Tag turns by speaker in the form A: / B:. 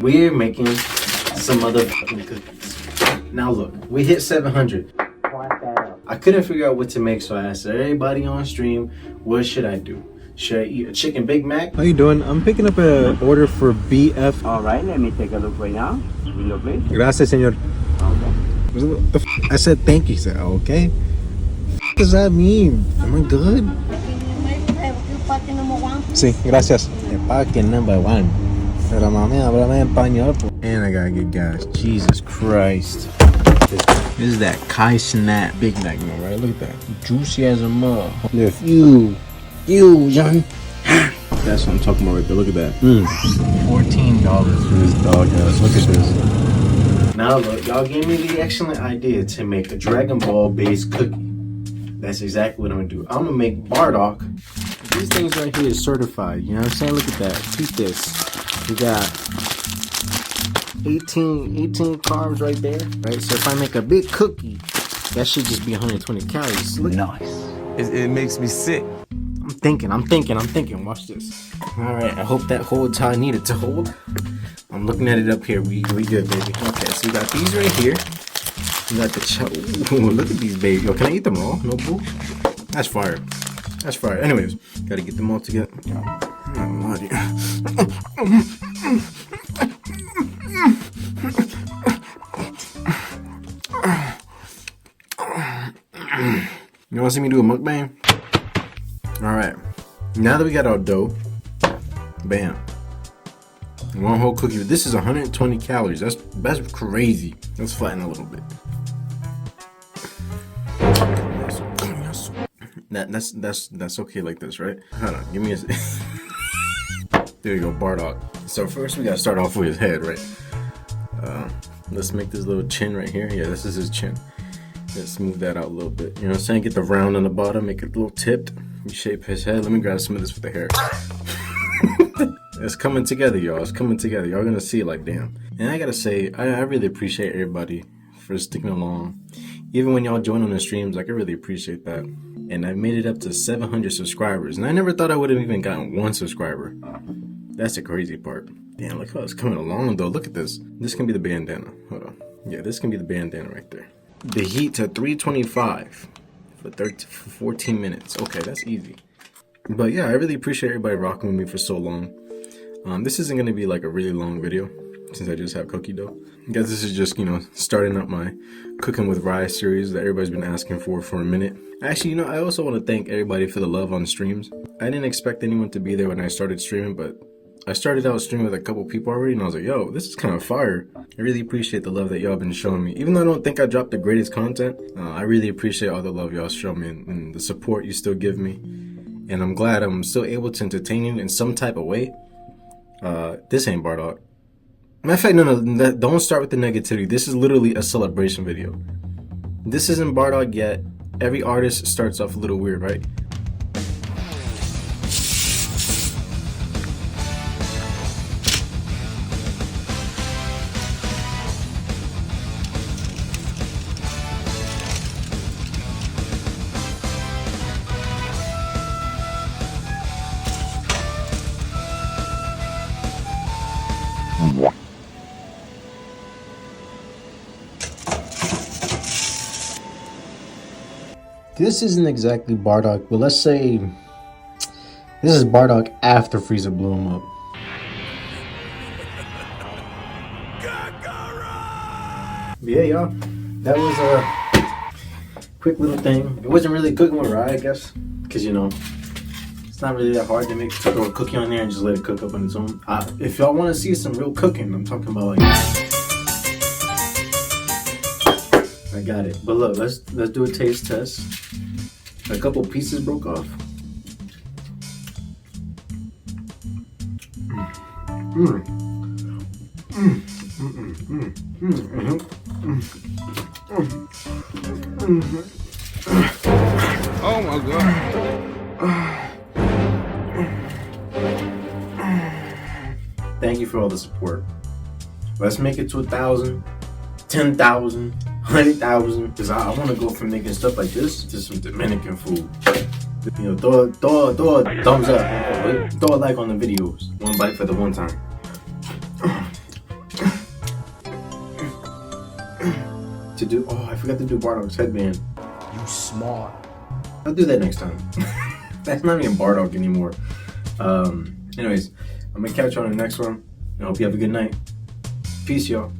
A: We're making some motherfucking cookies. Now look, we hit 700. I couldn't figure out what to make, so I asked everybody on stream, what should I do? Should I eat a chicken Big Mac?
B: How you doing? I'm picking up an order for BF.
C: All right, let me take a look right now. Window, please.
B: Gracias, señor.
C: Okay.
B: What the f? I said thank you. He said, okay. What does that mean? Am I good? Sí, gracias. Empaque number 1. Pero mami, háblame en español. And I gotta get gas. Jesus Christ. This is that Kai Snap Big Mac meal, right? Look at that. Juicy as a mug. If you, young. That's what I'm talking about right there. Look at that. $14 for this dog ass. Look at this.
A: Now look, y'all gave me the excellent idea to make a Dragon Ball based cookie. That's exactly what I'm gonna do. I'm gonna make Bardock. These things right here is certified. You know what I'm saying? Look at that. Peep this. We got 18 carbs right there, right? So if I make a big cookie, that should just be 120 calories. Look.
C: Nice.
D: It makes me sick.
A: I'm thinking. Watch this. All right, I hope that holds how I need it to hold. I'm looking at it up here. We good, baby. Okay, so we got these right here. We got the Ooh, look at these, baby. Yo, can I eat them all? No boo. That's fire. That's fire. Anyways, gotta get them all together. Oh, Lordy. You wanna see me do a mukbang? Alright. Now that we got our dough, bam. One whole cookie. This is 120 calories. That's crazy. Let's flatten a little bit. That's okay like this, right? Hold on, give me a there you go, Bardock. So first we gotta start off with his head, right? Let's make this little chin right here. Yeah, this is his chin. Let's smooth that out a little bit. You know what I'm saying? Get the round on the bottom, make it a little tipped. We shape his head. Let me grab some of this with the hair. It's coming together, y'all. It's coming together. Y'all gonna see it like damn. And I gotta say, I really appreciate everybody for sticking along. Even when y'all join on the streams, like I really appreciate that. And I made it up to 700 subscribers. And I never thought I would have even gotten 1 subscriber. That's the crazy part. Damn, look how it's coming along though. Look at this. This can be the bandana. Hold on. Yeah, this can be the bandana right there. The heat to 325 for 14 minutes. Okay, that's easy. But yeah, I really appreciate everybody rocking with me for so long. This isn't gonna be like a really long video since I just have cookie dough. I guess this is just, you know, starting up my Cooking with Rye series that everybody's been asking for a minute. Actually, you know, I also want to thank everybody for the love on streams. I didn't expect anyone to be there when I started streaming, but I started out streaming with a couple people already, and I was like, yo, this is kind of fire. I really appreciate the love that y'all been showing me. Even though I don't think I dropped the greatest content, I really appreciate all the love y'all show me and the support you still give me. And I'm glad I'm still able to entertain you in some type of way. This ain't Bardock. Matter of fact, no, don't start with the negativity. This is literally a celebration video. This isn't Bardock yet. Every artist starts off a little weird, right? This isn't exactly Bardock, but let's say this is Bardock after Frieza blew him up. But yeah, y'all, that was a quick little thing. It wasn't really cooking with rye, I guess, because you know, it's not really that hard to make. Throw a cookie on there and just let it cook up on its own. If y'all want to see some real cooking, I'm talking about like. I got it. But look, let's do a taste test. A couple pieces broke off.
D: Oh my god.
A: Thank you for all the support. Let's make it to 1,000, 10,000. 100,000, because I want to go from making stuff like this to some Dominican food. You know, throw a thumbs up, throw a like on the videos. 1 bite for the one time. to do. Oh, I forgot to do Bardock's headband.
E: You smart.
A: I'll do that next time. That's not even Bardock anymore. Anyways, I'm gonna catch you on the next one. I hope you have a good night. Peace, y'all.